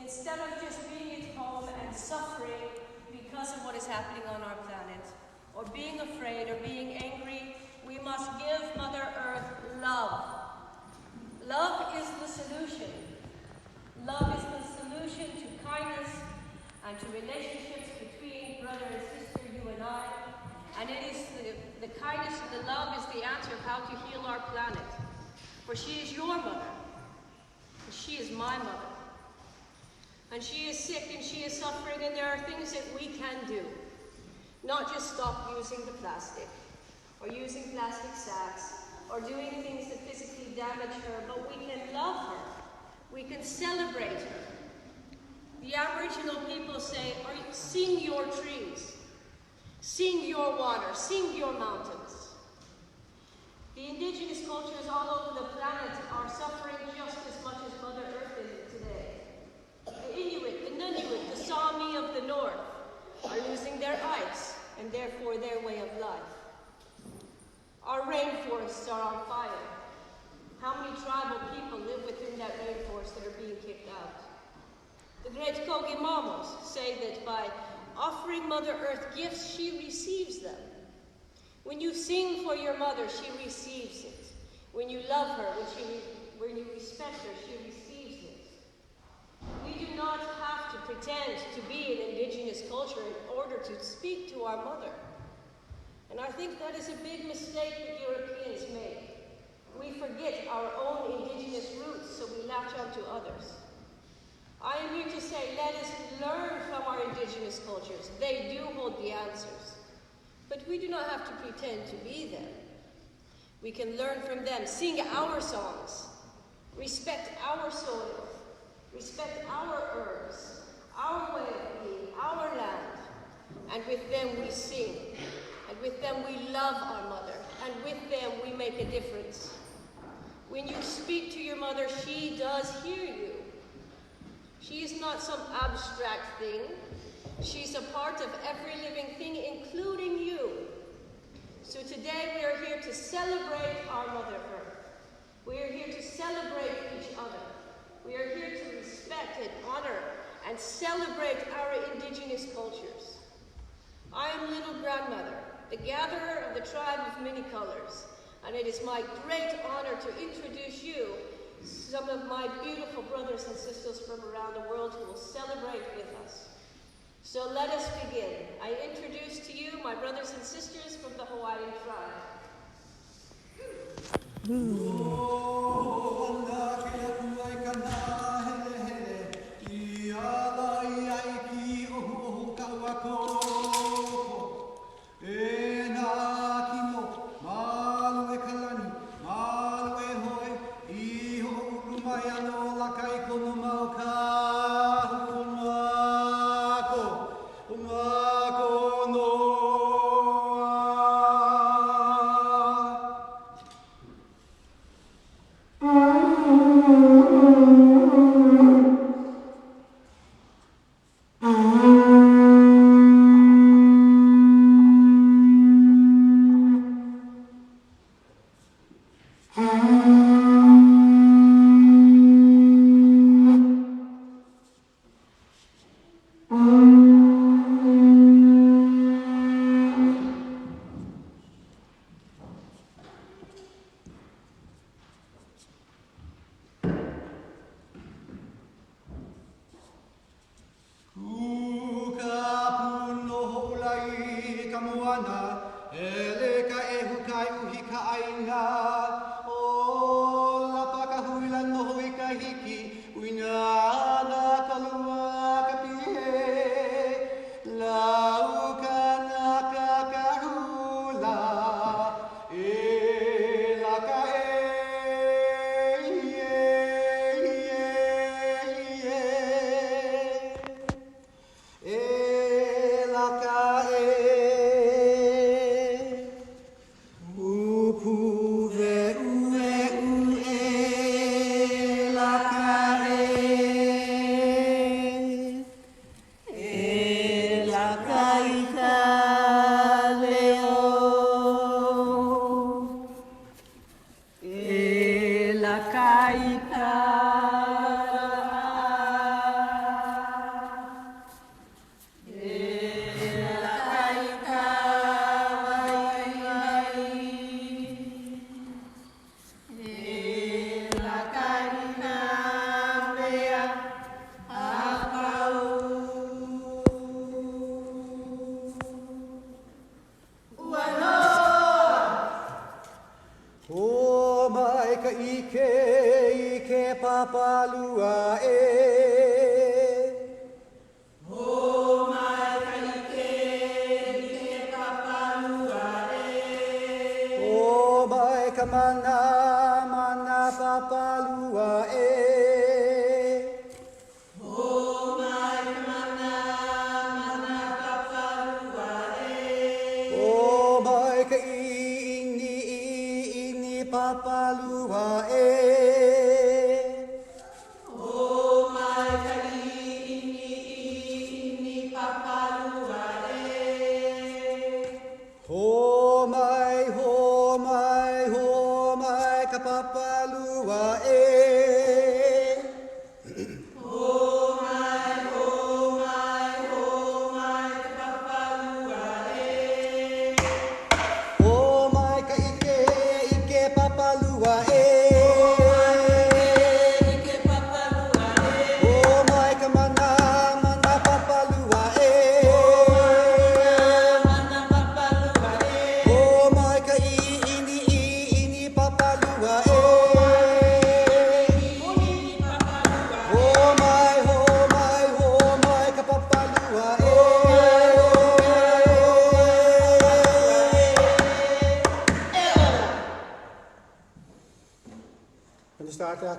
instead of just being at home and suffering because of what is happening on our planet, or being afraid, or being angry, we must give Mother Earth love. Love is the solution. Love is the solution to kindness and to relationships between brother and sister, you and I. And it is the kindness and the love is the answer of how to heal our planet. For she is your mother, and she is my mother. And she is sick and she is suffering, and there are things that we can do. Not just stop using the plastic, or using plastic sacks, or doing things that physically damage her, but we can love her. We can celebrate her. The Aboriginal people say, sing your trees, sing your water, sing your mountains. The indigenous cultures all over the planet are suffering just as much as Mother Earth is today. The Inuit, the Nunavut, the Sami of the north are losing their ice and therefore their way of life. Our rainforests are on fire. How many tribal people live within that rainforest that are being kicked out? The great Kogimamos say that by offering Mother Earth gifts, she receives them. When you sing for your mother, she receives it. When you love her, when you respect her, she receives it. We do not have to pretend to be an indigenous culture in order to speak to our mother. And I think that is a big mistake that Europeans make. We forget our own indigenous roots, so we latch onto others. I am here to say, let us learn from our indigenous cultures. They do hold the answers. But we do not have to pretend to be them. We can learn from them, sing our songs, respect our soil, respect our herbs, our way of being, our land. And with them we sing. And with them we love our mother. And with them we make a difference. When you speak to your mother, she does hear you. She is not some abstract thing. She's a part of every living thing, including you. So today we are here to celebrate our Mother Earth. We are here to celebrate each other. We are here to respect and honor and celebrate our indigenous cultures. I am Little Grandmother, the gatherer of the tribe of many colors, and it is my great honor to introduce you some of my beautiful brothers and sisters from around the world who will celebrate with us. So let us begin. I introduce to you my brothers and sisters from the Hawaiian tribe. Mm-hmm.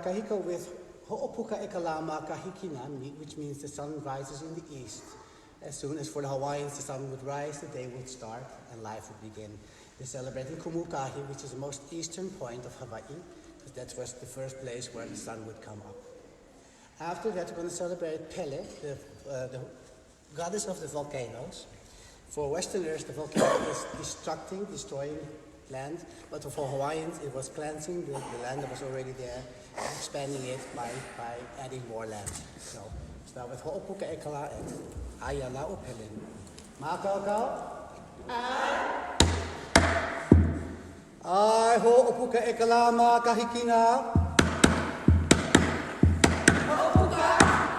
kahiko with ho'opuka ekalama kahikina, which means the sun rises in the east. As soon as for the Hawaiians the sun would rise, the day would start and life would begin. They're celebrating Kumukahi, which is the most eastern point of Hawaii, because that was the first place where the sun would come up. After that, we're going to celebrate Pele, the goddess of the volcanoes. For Westerners, the volcano is destroying land, but for Hawaiians, it was cleansing the land that was already there, and expanding it by adding more land. So, start with Ho'opuka Ekala and Ayala o Pele. Mākaukau? Ai Ho'opuka Ekala Mākahikina.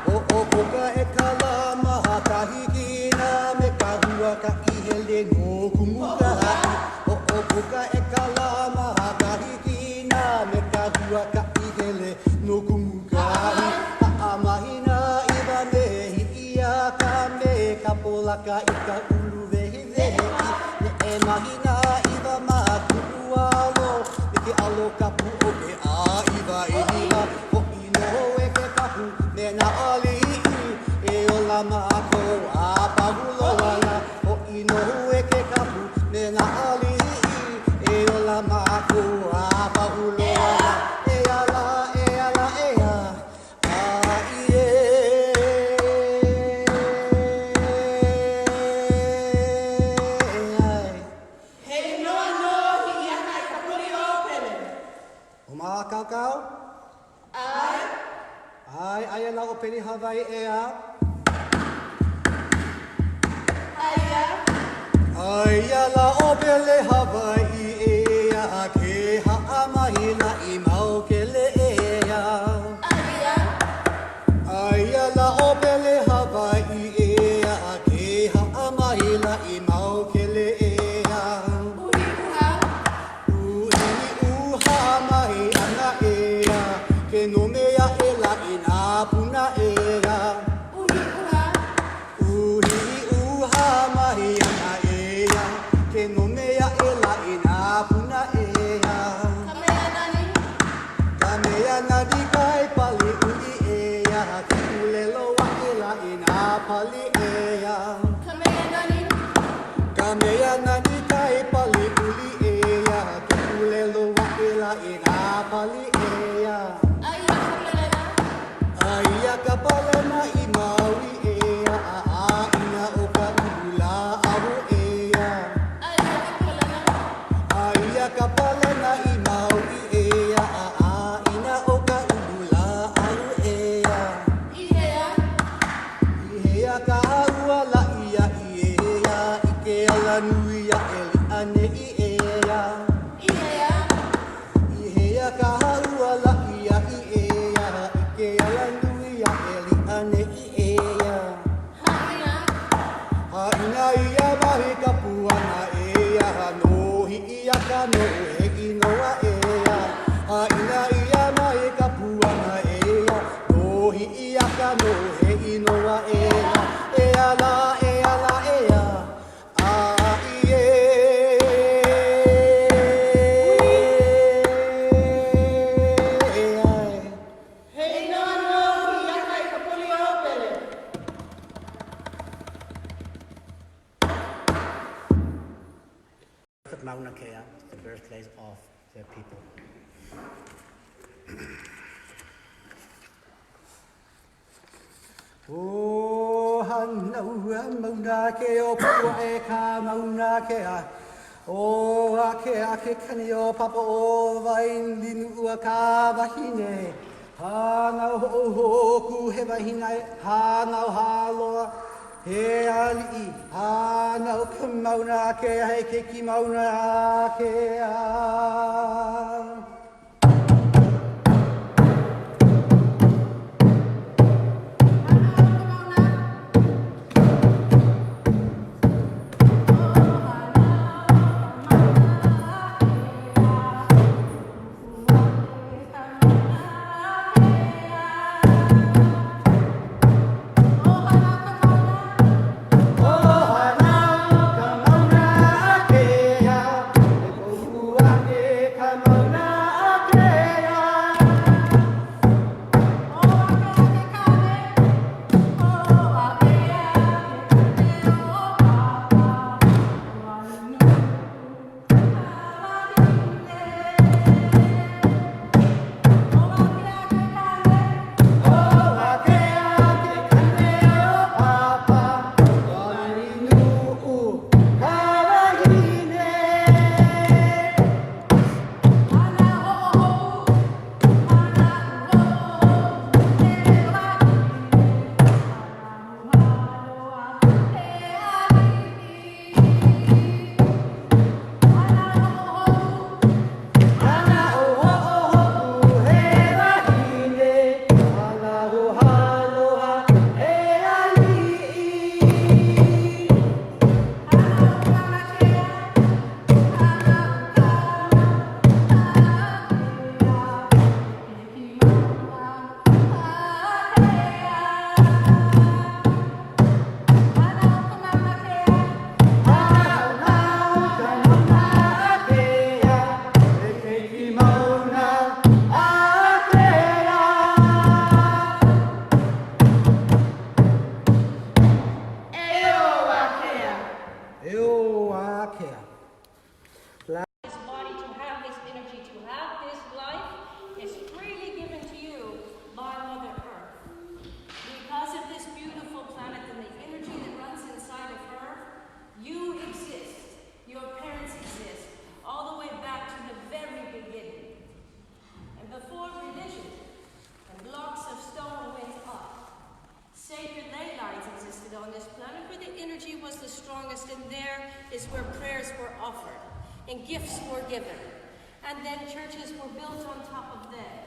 Ho'opuka Ekala Mākahikina me kahua ka ihele no kumukahi. Ho'opuka Ekala Mākahikina me kahua ka ihele no kumukahi. Ha'amahina iwa mehi ia ka me kapolaka i ka ulu vehi vehi. Ne e mahina iwa makurualo me ke alo kapu o ke a iwa e niwa. Ho'ino e ke kapu me na ali'i e o la mako a pahuloana. Ho'ino e ke kapu me na ali'i e o la mako a pahuloana. E ala, e ala, e a, a ie. Hei noa no hi ana i ka puri o Pele. O Mākaukau? Ai. Ai, Ayala o Pele Hawaii e a. Aia. Ayala o Pele Hawaii e a ke ha'amahina i Maukele e a. Aia. Ayala o Pele Hawaii e a ke ha'amahina i Maukele e a. Uhi uha. Uhi uha mahi ana e a ke no mea e la ina puna e a. Uhi uha. Uhi uha mahi ana e a ke no mea e la ina puna e a. Kamea nani. Ka mea nani kai pali uli e a ke ulelo wa e la ina pali e a. Kamea nani. Ka mea nani kai pali uli e a ke ulelo wa e la ina pali e a. Aia kapelena. Aia ka palena i Maui e a ina o ka ula ahu e a. Aia kapelena. Aia ka palena i Maui e a ina o ka ula ahu e a. Ihea. Ihea ka aua la ia i e a i ke ala nui a e li ane i e a. Ihea. Ihea ka aua la ia i e a i ke ala nui a e li ane i e a. Haina. Haina ia mahi ka puana e a no hi ia ka no he inoa e a. Haina ia mahi ka puana e a no hi ia ka no he inoa e a. E ala, e ala, e a. A ie. E ai. Hei noa no hi ana i ka puri o Pele. Mauna Kea, the birthplace of the people. O hanaua Mauna Kea o pua e ka Mauna Kea. O ake ake kani o papa o vain linu ua ka wahine. Hanau hoku he wahine, hanau haloa. He ali'i, hanau ka Mauna Kea, he ke ki Mauna Kea. Mauna forest, and there is where prayers were offered and gifts were given. And then churches were built on top of them.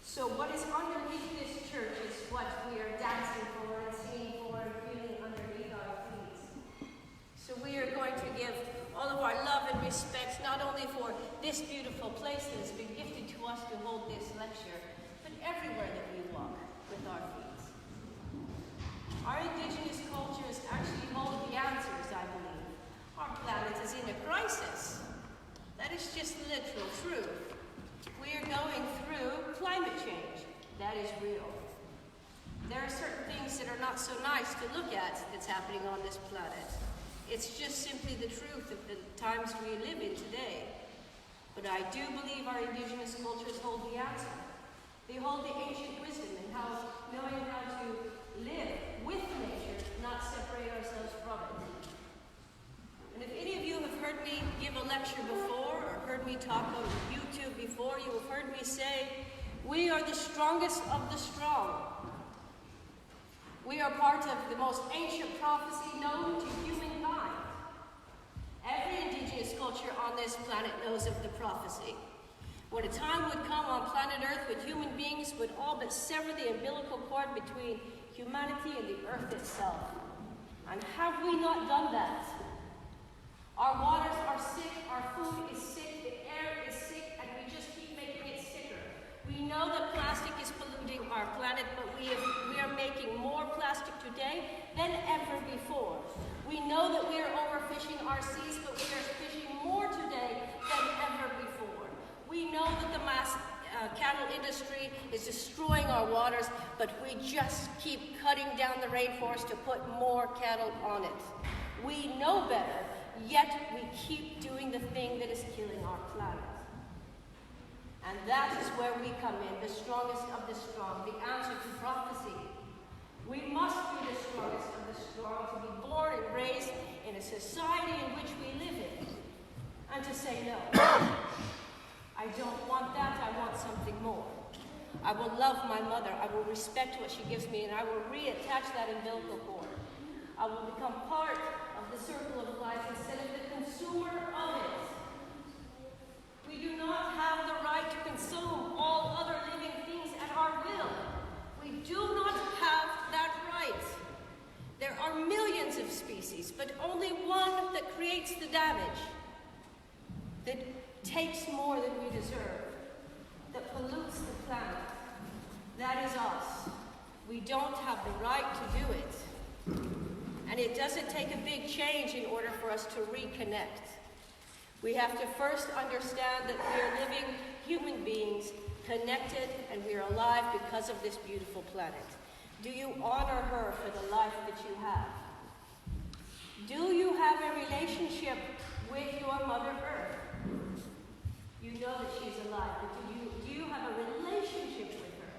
So what is underneath this church is what we are dancing for and singing for and feeling underneath our feet. So we are going to give all of our love and respect not only for this beautiful place that has been gifted to us to hold this lecture, but everywhere that we walk with our feet. Our indigenous cultures actually hold the answers, I believe. Our planet is in a crisis. That is just literal truth. We are going through climate change. That is real. There are certain things that are not so nice to look at that's happening on this planet. It's just simply the truth of the times we live in today. But I do believe our indigenous cultures hold the answer. They hold the ancient wisdom and knowing how to live with nature, not separate ourselves from it. And if any of you have heard me give a lecture before, or heard me talk on YouTube before, you have heard me say, we are the strongest of the strong. We are part of the most ancient prophecy known to humankind. Every indigenous culture on this planet knows of the prophecy. When a time would come on planet Earth when human beings would all but sever the umbilical cord between humanity and the Earth itself. And have we not done that? Our waters are sick, our food is sick, the air is sick, and we just keep making it sicker. We know that plastic is polluting our planet, but we are making more plastic today than ever before. We know that we are overfishing our seas, but we are fishing more today than ever before. We know that the mass cattle industry is destroying our waters, but we just keep cutting down the rainforest to put more cattle on it. We know better, yet we keep doing the thing that is killing our planet. And that is where we come in, the strongest of the strong, the answer to prophecy. We must be the strongest of the strong, to be born and raised in a society in which we live in, and to say no. I don't want that, I want something more. I will love my mother, I will respect what she gives me, and I will reattach that umbilical cord. I will become part of the circle of life instead of the consumer of it. We do not have the right to consume all other living things at our will. We do not have that right. There are millions of species, but only one that creates the damage, that takes more than we deserve, that pollutes the planet. That is us. We don't have the right to do it. And it doesn't take a big change in order for us to reconnect. We have to first understand that we are living human beings, connected, and we are alive because of this beautiful planet. Do you honor her for the life that you have? Do you have a relationship with your Mother Earth? You know that she's alive, but do you have a relationship with her?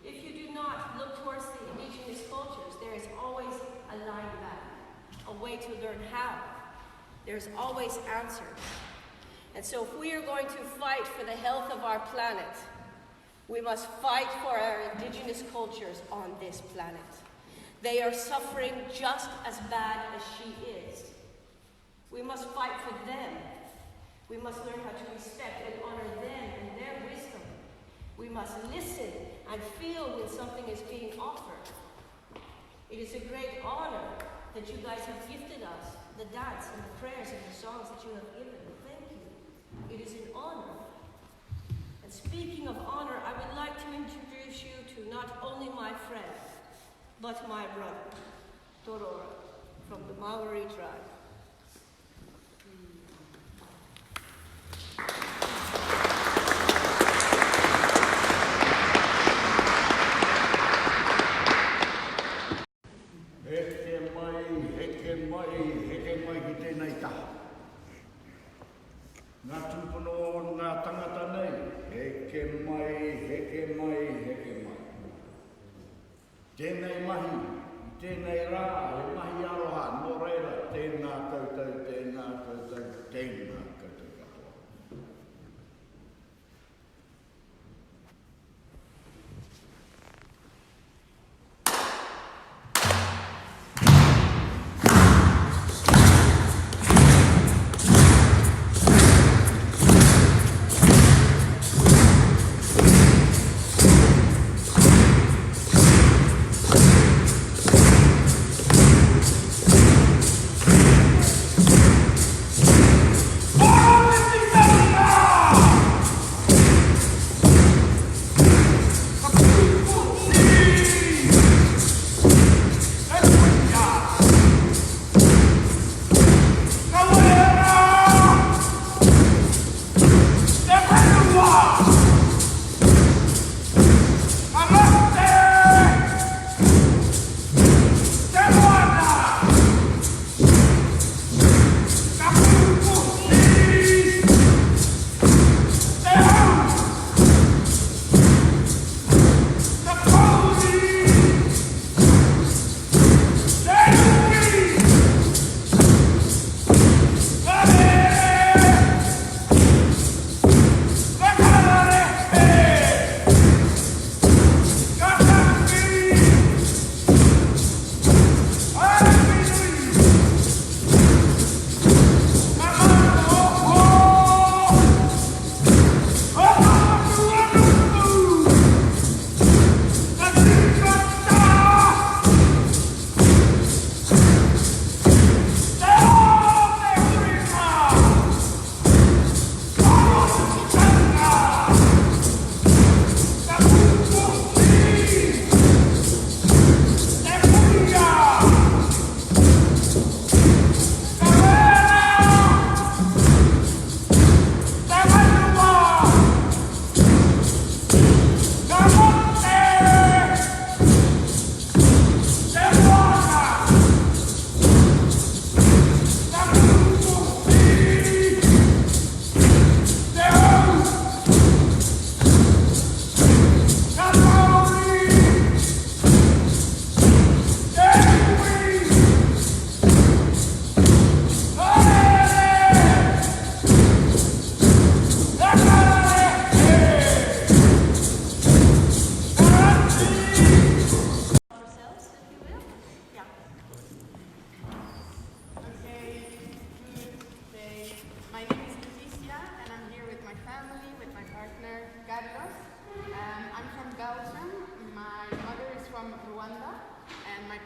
If you do not, look towards the indigenous cultures. There is always a line back, a way to learn how. There's always answers. And so if we are going to fight for the health of our planet, we must fight for our indigenous cultures on this planet. They are suffering just as bad as she is. We must fight for them. We must learn how to respect and honor them and their wisdom. We must listen and feel when something is being offered. It is a great honor that you guys have gifted us, the dance and the prayers and the songs that you have given. Thank you. It is an honor. And speaking of honor, I would like to introduce you to not only my friend, but my brother, Torora, from the Maori tribe. Heke mai ki tēnei taha. Ngā tūpono o ngā tangata nei, heke mai. Tēnei mahi, tēnei rā, he mahi aroha, nō reira, tēnā koutou katoa.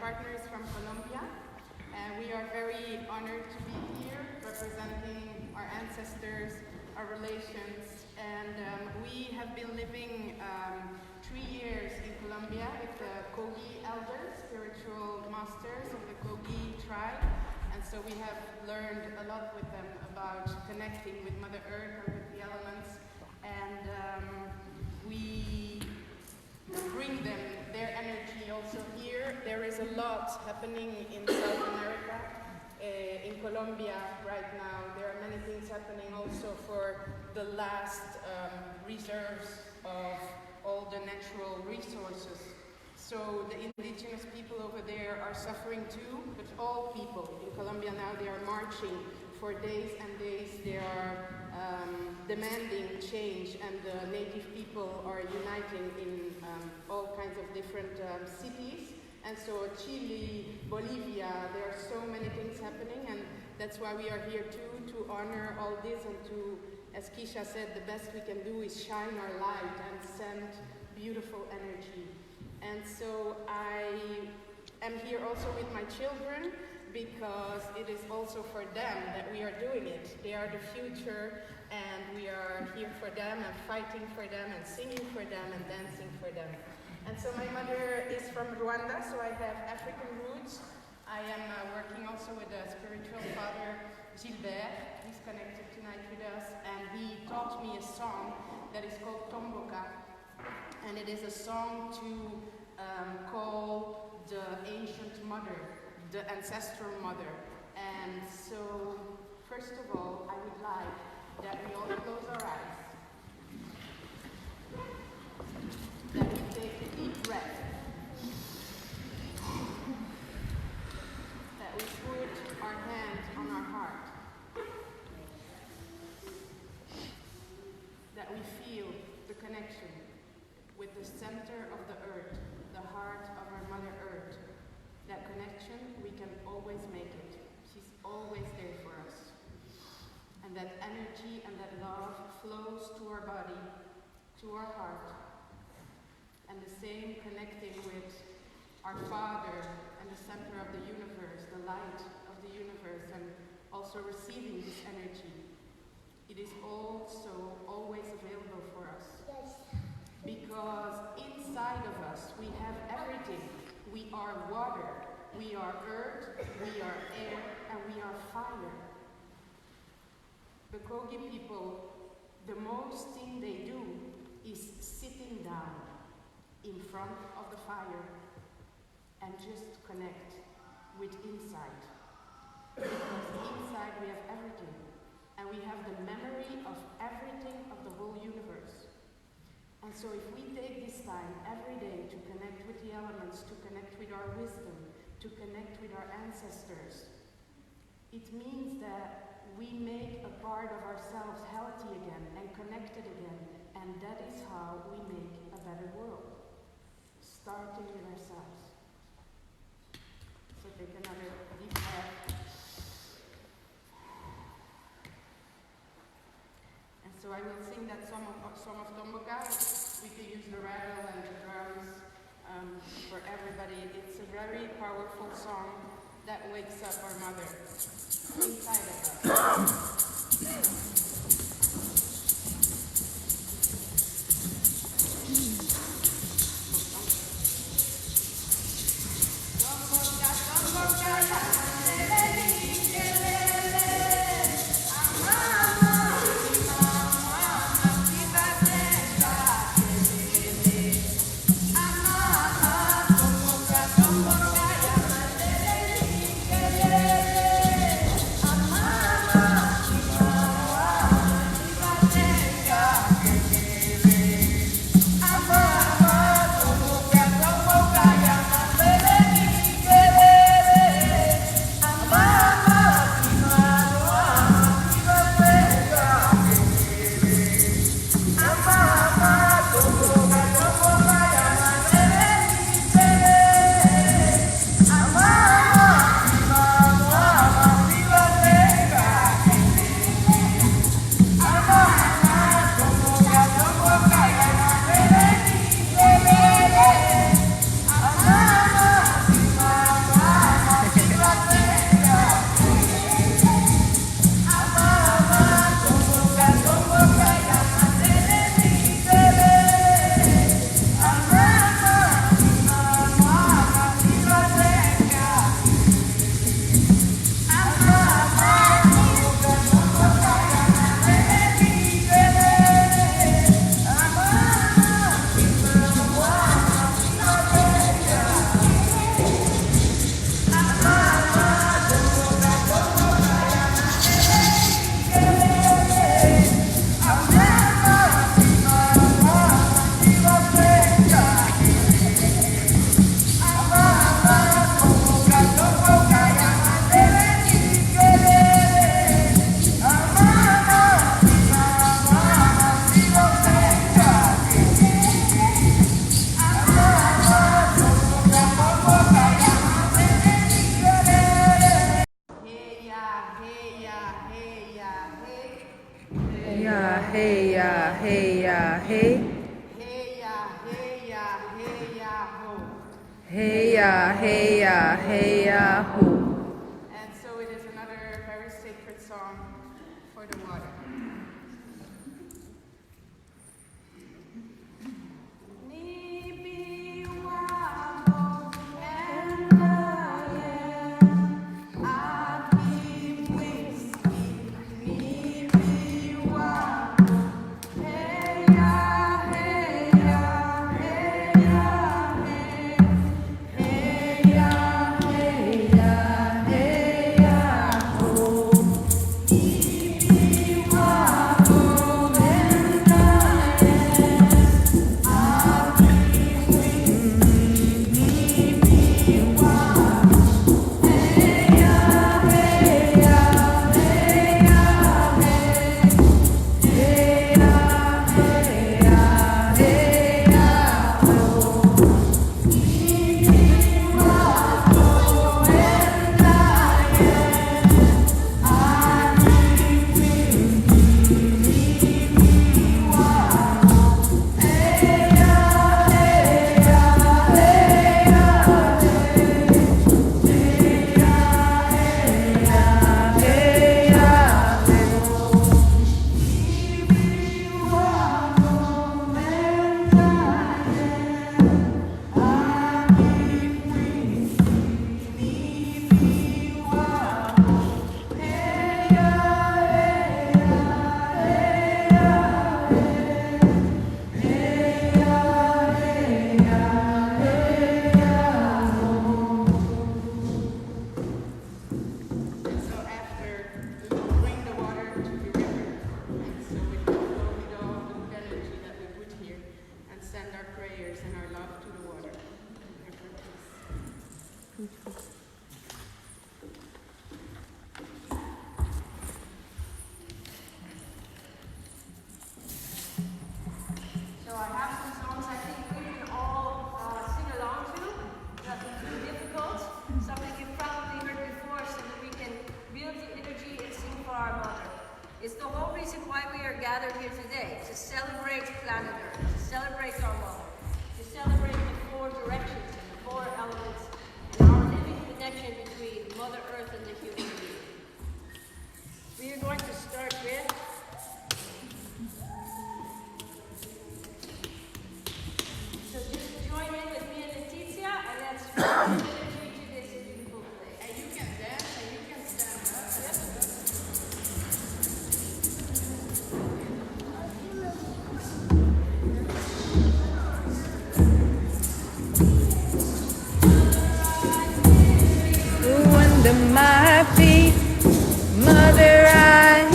partner is from Colombia, and we are very honored to be here representing our ancestors, our relations, and we have been living 3 years in Colombia with the Kogi elders, spiritual masters of the Kogi tribe, and so we have learned a lot with them about connecting with Mother Earth and with the elements, and we bring them their energy also here. There is a lot happening in South America, in Colombia right now. There are many things happening also for the last reserves of all the natural resources. So the indigenous people over there are suffering too, but all people in Colombia now, they are marching for days and days. They are demanding change, and the native people are uniting in all kinds of different cities. And so Chile, Bolivia, there are so many things happening, and that's why we are here too, to honor all this and to, as Keisha said, the best we can do is shine our light and send beautiful energy. And so I am here also with my children, because it is also for them that we are doing it. They are the future, and we are here for them and fighting for them and singing for them and dancing for them. And so my mother is from Rwanda, so I have African roots. I am working also with a spiritual father, Gilbert. He's connected tonight with us, and he taught me a song that is called Tomboka. And it is a song to call the ancient mother, the ancestral mother. And so, first of all, I would like that we all close our eyes, that we take a deep breath, that we put our hand on our heart, that we feel the connection with the center of the earth, the heart of our Mother Earth. That connection, we can always make it. She's always there for us. And that energy and that love flows to our body, to our heart. And the same connecting with our Father and the center of the universe, the light of the universe, and also receiving this energy. It is also always available for us. Because inside of us, we have everything. We are water, we are earth, we are air, and we are fire. The Kogi people, the most thing they do is sitting down in front of the fire and just connect with inside. Because inside we have everything, and we have the memory of everything of the whole universe. And so if we take this time every day to connect with the elements, to connect with our wisdom, to connect with our ancestors, it means that we make a part of ourselves healthy again and connected again. And that is how we make a better world, starting with ourselves. So take another deep breath. And so I will sing that song of Tomboka. We can use the rattle and the drums for everybody. It's a very powerful song that wakes up our mother inside of us. Hey ya, hey ya, hey ya, ho. And so it is another very sacred song for the water. It's the whole reason why we are gathered here today, to celebrate planet Earth, to celebrate our mother, to celebrate the four directions and the four elements, and our living connection between Mother Earth and the human being. We are going to start with so just join in with me and Letizia, and let's bring energy to this beautiful place. And you can dance and you can stand up. Under my feet, Mother, I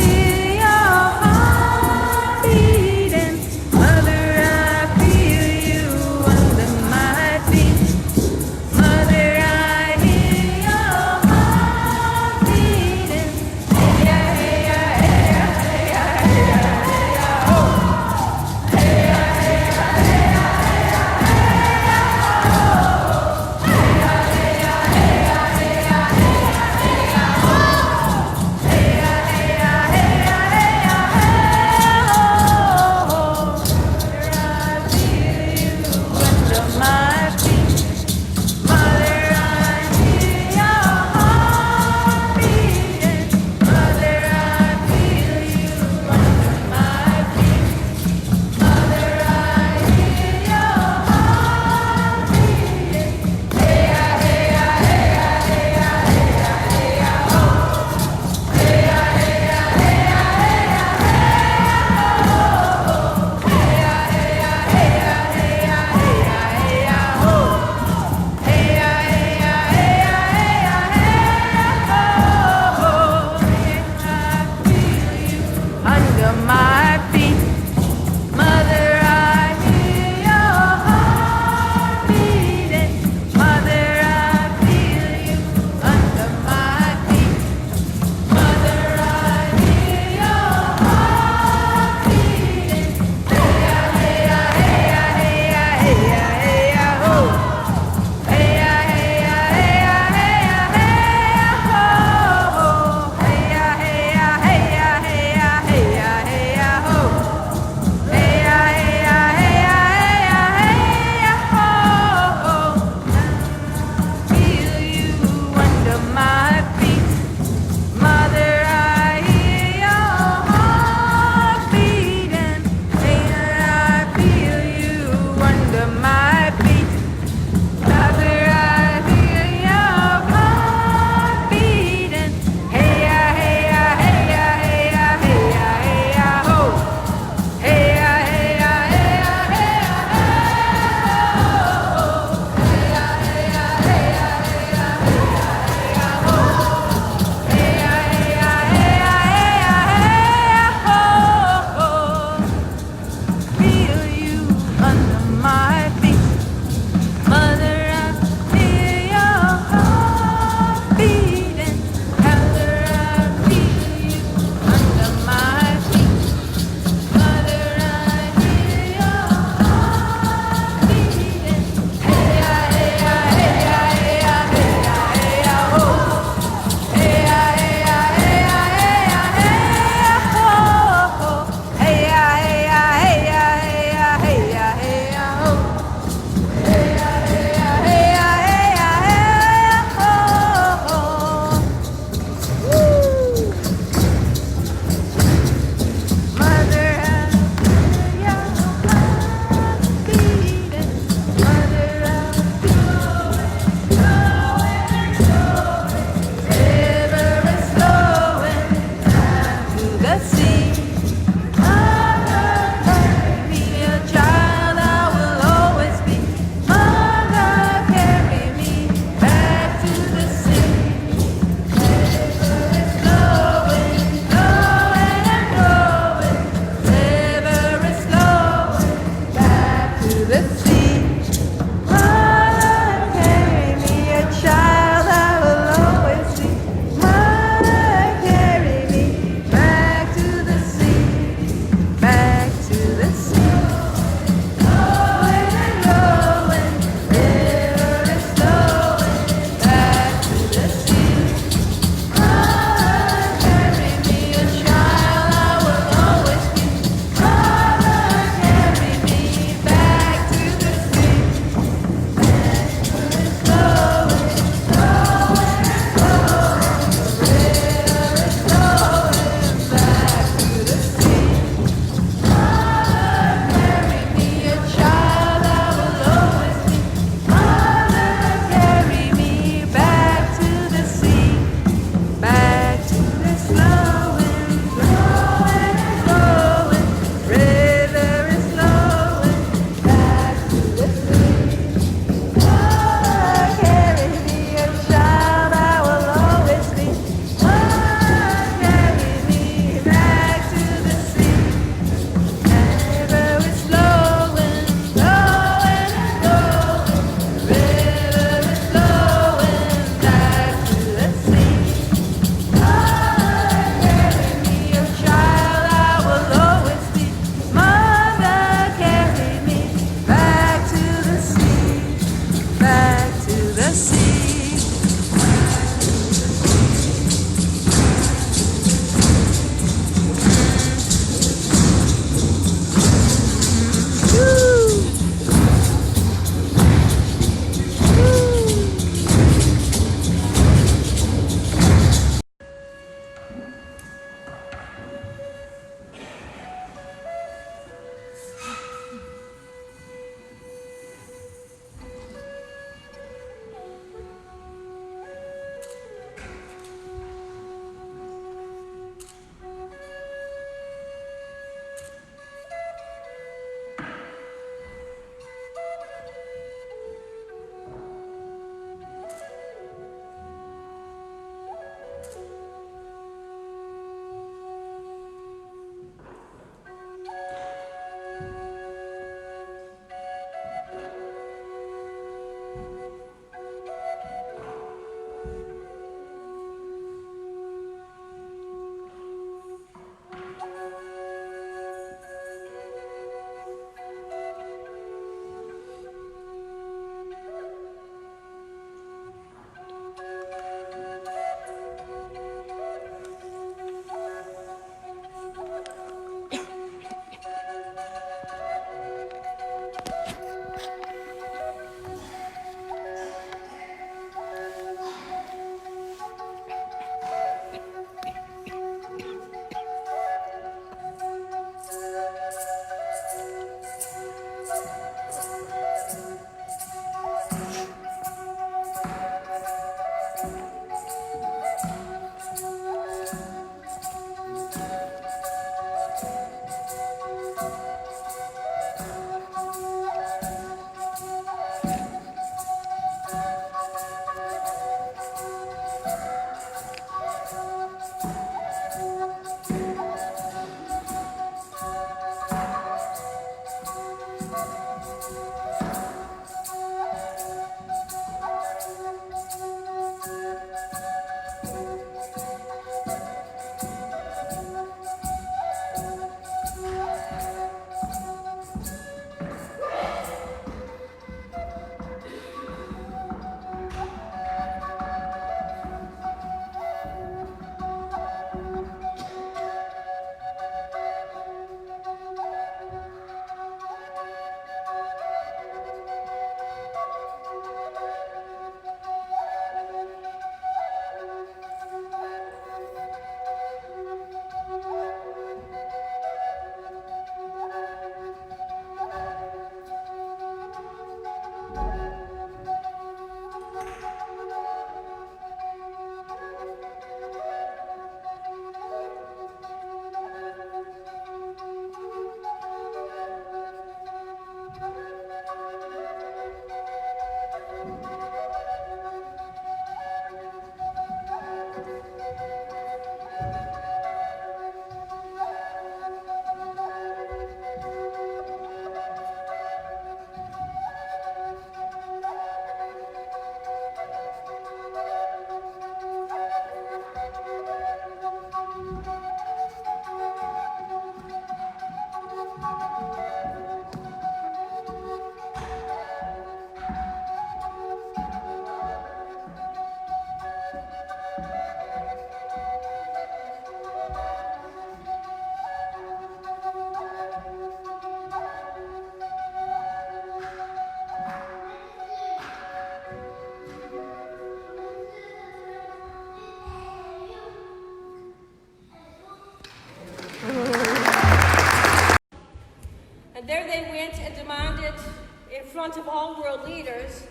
front of all world leaders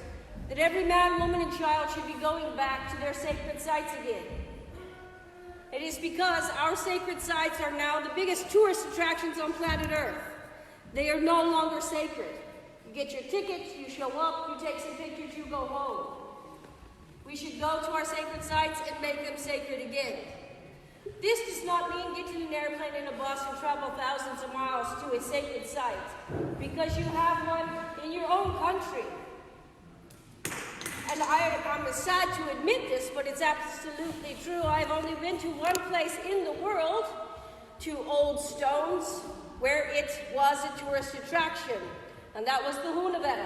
that every man, woman, and child should be going back to their sacred sites again. It is because our sacred sites are now the biggest tourist attractions on planet Earth. They are no longer sacred. You get your tickets, you show up, you take some pictures, you go home. We should go to our sacred sites and make them sacred again. This does not mean get in an airplane and a bus and travel thousands of miles to a sacred site, because you have one in your own country. And I'm sad to admit this, but it's absolutely true. I've only been to one place in the world, to Old Stones, where it was a tourist attraction, and that was the Huneveder.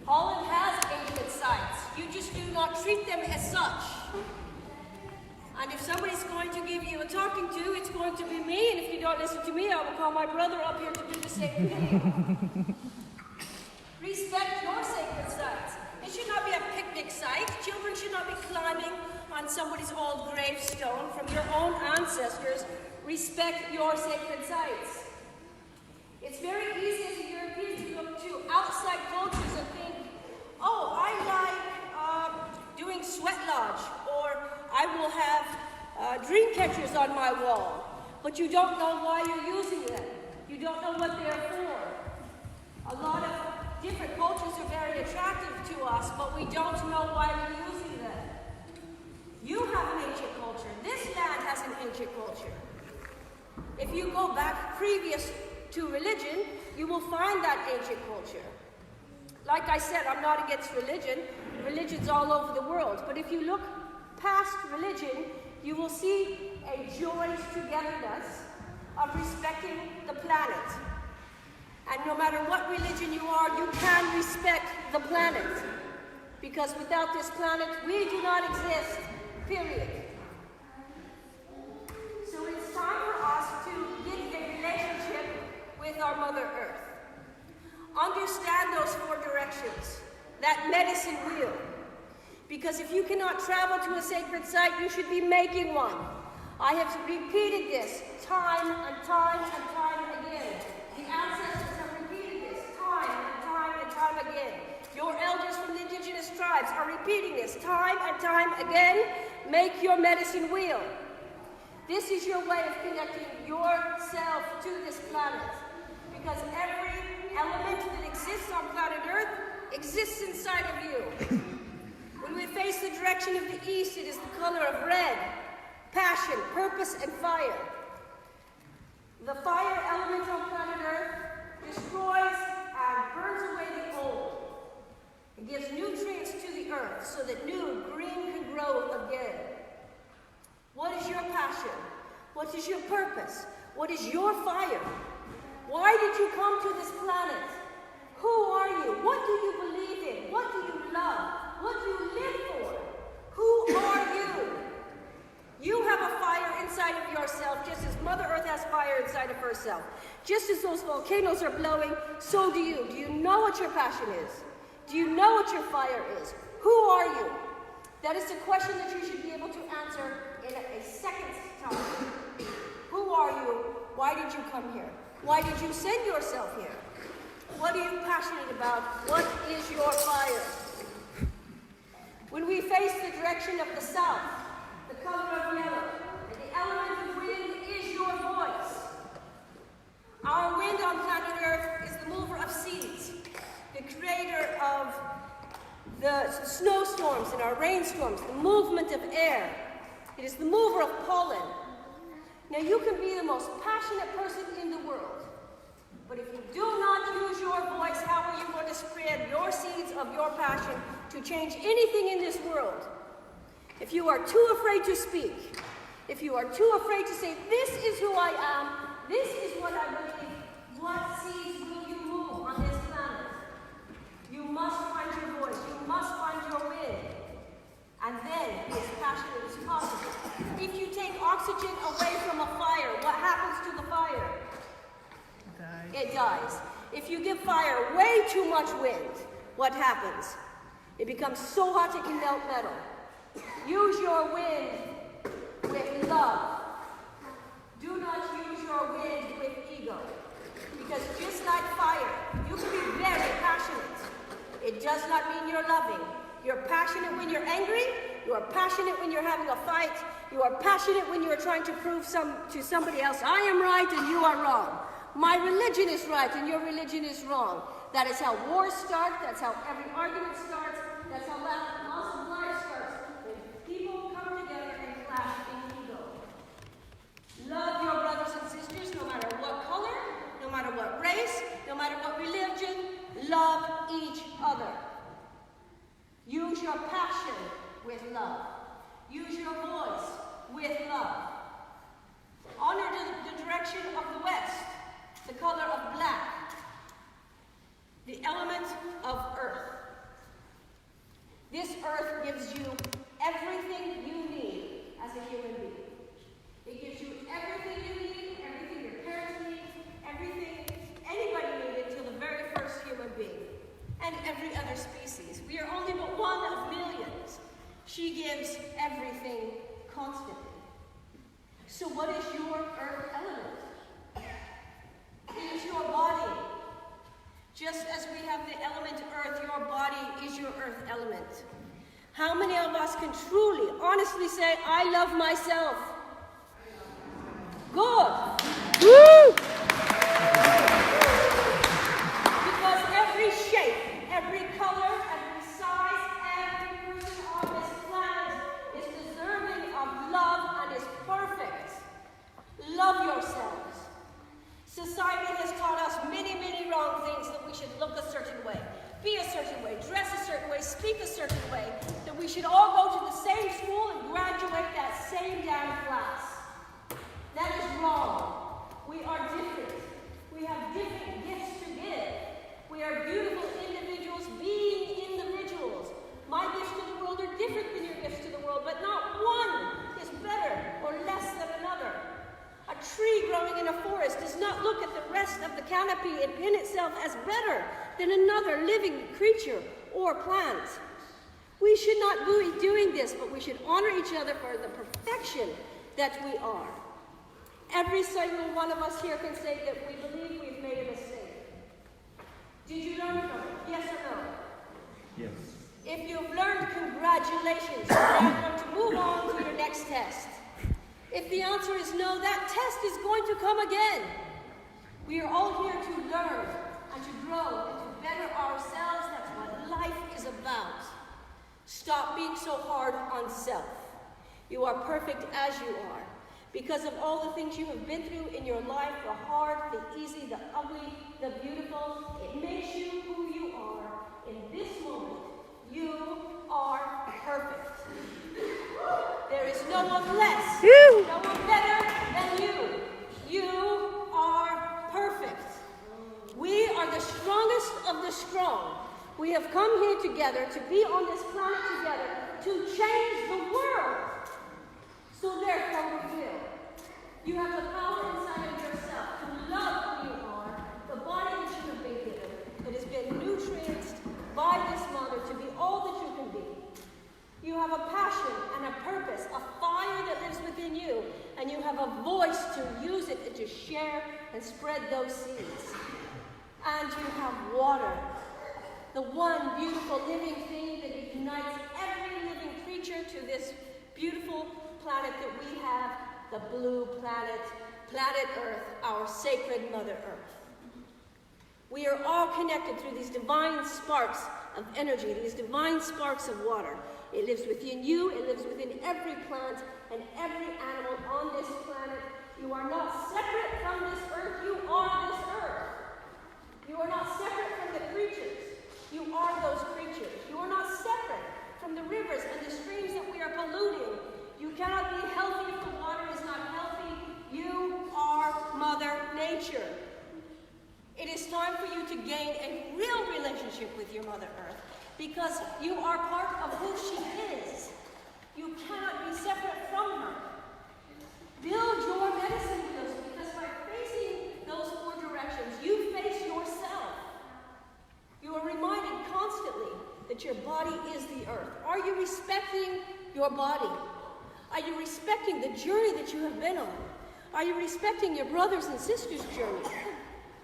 Holland has ancient sites. You just do not treat them as such. And if somebody's going to give you a talking to, it's going to be me, and if you don't listen to me, I will call my brother up here to do the same thing. Respect your sacred sites. It should not be a picnic site. Children should not be climbing on somebody's old gravestone from your own ancestors. Respect your sacred sites. It's very easy as a European to look to outside cultures and think, oh, I like doing sweat lodge, or I will have dream catchers on my wall. But you don't know why you're using them. You don't know what they're for. A lot of different cultures are very attractive to us, but we don't know why we're using them. You have an ancient culture. This land has an ancient culture. If you go back previous to religion, you will find that ancient culture. Like I said, I'm not against religion. Religion's all over the world. But if you look past religion, you will see a joyous togetherness of respecting the planet. And no matter what religion you are, you can respect the planet. Because without this planet, we do not exist, period. So it's time for us to get a relationship with our Mother Earth. Understand those 4 directions, that medicine wheel. Because if you cannot travel to a sacred site, you should be making one. I have repeated this time and time and time again. The ancestors have repeated this time and time and time again. Your elders from the indigenous tribes are repeating this time and time again. Make your medicine wheel. This is your way of connecting yourself to this planet. Because every element that exists on planet Earth exists inside of you. When we face the direction of the east, it is the color of red, passion, purpose, and fire. The fire element on planet Earth destroys and burns away the old. It gives nutrients to the earth so that new green can grow again. What is your passion? What is your purpose? What is your fire? Why did you come to this planet? Who are you? What do you believe in? What do you love? What do you live for? Who are you? You have a fire inside of yourself, just as Mother Earth has fire inside of herself. Just as those volcanoes are blowing, so do you. Do you know what your passion is? Do you know what your fire is? Who are you? That is a question that you should be able to answer in a second's time. Who are you? Why did you come here? Why did you send yourself here? What are you passionate about? What is your fire? When we face the direction of the south, the color of yellow, and the element of wind is your voice. Our wind on planet Earth is the mover of seeds, the creator of the snowstorms and our rainstorms, the movement of air. It is the mover of pollen. Now you can be the most passionate person in the world, but if you do not use your voice, how are you going to spread your seeds of your passion to change anything in this world? If you are too afraid to speak, if you are too afraid to say, this is who I am, this is what I believe, what seeds will you move on this planet? You must find your voice, you must find your wind, and then be as passionate as possible. If you take oxygen away from a fire, what happens to the fire? It dies. If you give fire way too much wind, what happens? It becomes so hot it can melt metal. Use your wind with love. Do not use your wind with ego. Because just like fire, you can be very passionate. It does not mean you're loving. You're passionate when you're angry. You are passionate when you're having a fight. You are passionate when you're trying to prove to somebody else, I am right and you are wrong. My religion is right and your religion is wrong. That is how wars start. That's how every argument starts. That's how loss of life starts. When people come together and clash in ego. Love your brothers and sisters no matter what color, no matter what race, no matter what religion. Love each other. Use your passion with love. Use your voice with love. Honor the direction of the West, the color of black, the element of earth. This earth gives you everything you need as a human being. It gives you everything you need, everything your parents need, everything anybody needed to the very first human being, and every other species. We are only but one of millions. She gives everything constantly. So what is your earth element? It is your body. Just as we have the element earth, your body is your earth element. How many of us can truly, honestly say, I love myself? Good. Woo! Because every shape, every color, every size, every person on this planet is deserving of love and is perfect. Love yourselves. Society has taught us many, many wrong things, that we should look a certain way, be a certain way, dress a certain way, speak a certain way, that we should all go to the same school and graduate that same damn class. That is wrong. We are different. We have different gifts to give. We are beautiful individuals being individuals. My gifts to the world are different than your gifts to the world, but not one is better or less than another. A tree growing in a forest does not look at the rest of the canopy and pin itself as better than another living creature or plant. We should not be doing this, but we should honor each other for the perfection that we are. Every single one of us here can say that we believe we've made a mistake. Did you learn from it? Yes or no? Yes. If you've learned, congratulations. You're now going to move on to your next test. If the answer is no, that test is going to come again. We are all here to learn and to grow and to better ourselves. That's what life is about. Stop being so hard on self. You are perfect as you are. Because of all the things you have been through in your life, the hard, the easy, the ugly, the beautiful, it makes you who you are. In this moment, you are perfect. There is no one less, no one better than you. You are perfect. We are the strongest of the strong. We have come here together to be on this planet together to change the world. So therefore we will. You have the power inside of yourself to love who you are, the body that you have been given, that has been nutrienced by this mother to be all that you can be. You have a passion and a purpose, a fire that lives within you, and you have a voice to use it and to share and spread those seeds. And you have water, the one beautiful living thing that unites every living creature to this beautiful planet that we have, the blue planet, planet Earth, our sacred Mother Earth. We are all connected through these divine sparks of energy, these divine sparks of water. It lives within you, it lives within every plant and every animal on this planet. You are not separate from this earth, you are this earth. You are not separate from the creatures, you are those creatures. You are not separate from the rivers and the streams that we are polluting. You cannot be healthy if the water is not healthy. You are Mother Nature. It is time for you to gain a real relationship with your Mother Earth, because you are part of who she is. You cannot be separate from her. Build your medicine wheels, because by facing those four directions, you face yourself. You are reminded constantly that your body is the earth. Are you respecting your body? Are you respecting the journey that you have been on? Are you respecting your brothers and sisters' journey?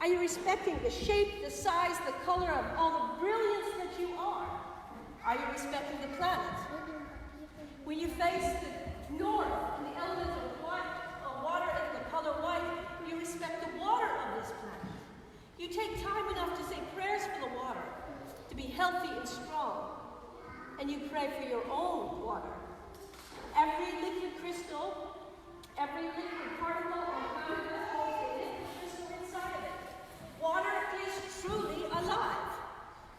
Are you respecting the shape, the size, the color of all the brilliance that that you are? Are you respecting the planet? When you face the north and the element of water and the color white, you respect the water of this planet. You take time enough to say prayers for the water, to be healthy and strong, and you pray for your own water. Every liquid crystal, every liquid particle or particle holds a liquid crystal inside of it. Water is truly alive.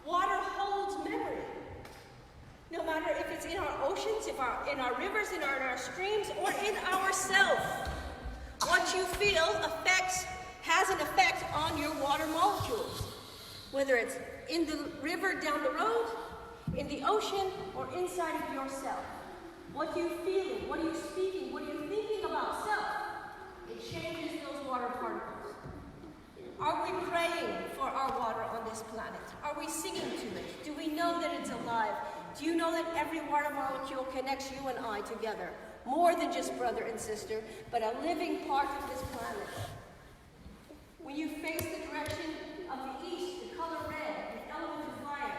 Water holds memory. No matter if it's in our oceans, in our rivers, in our streams, or in ourselves. What you feel has an effect on your water molecules. Whether it's in the river down the road, in the ocean, or inside of yourself. What you feeling, what are you speaking, what are you thinking about self? It changes those water particles. Are we praying for our water on this planet? Are we singing to it? Do we know that it's alive? Do you know that every water molecule connects you and I together? More than just brother and sister, but a living part of this planet. When you face the direction of the east, the color red, the element of fire,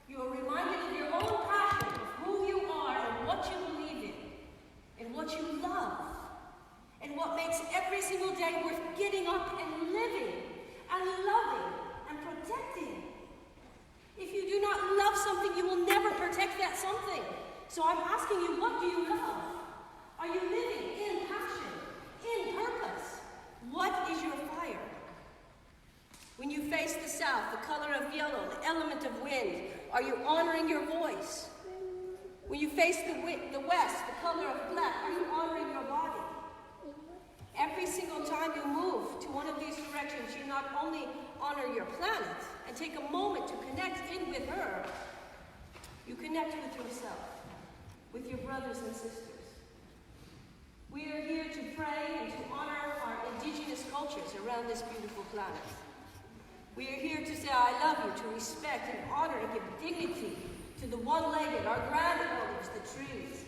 you are reminded of your own passion, of who you are and what you believe in, and what you love, and what makes every single day worth getting up and living, and loving, and protecting. If you do not love something, you will never protect that something. So I'm asking you, what do you love? Are you living in passion, in purpose? What is your fire? When you face the south, the color of yellow, the element of wind, are you honoring your voice? When you face the west, the color of black, are you honoring your body? Every single time you move to one of these directions, you not only honor your planet and take a moment to connect in with her, you connect with yourself, with your brothers and sisters. We are here to pray and to honor our indigenous cultures around this beautiful planet. We are here to say, I love you, to respect and honor and give dignity to the one-legged, our grand elders, the trees,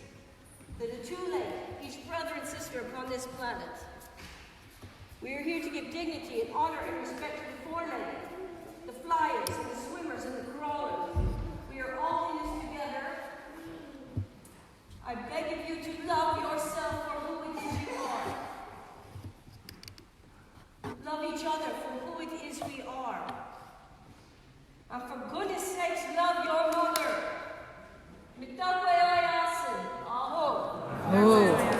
the two-legged, each brother and sister upon this planet. We are here to give dignity and honor and respect to the four-legged, the flyers and the swimmers and the crawlers. We are all in this together. I beg of you to love yourself for who it is you are. Love each other for who it is we are. And for goodness sakes, love your mother. Mitagwayayasin. Aho. Oh.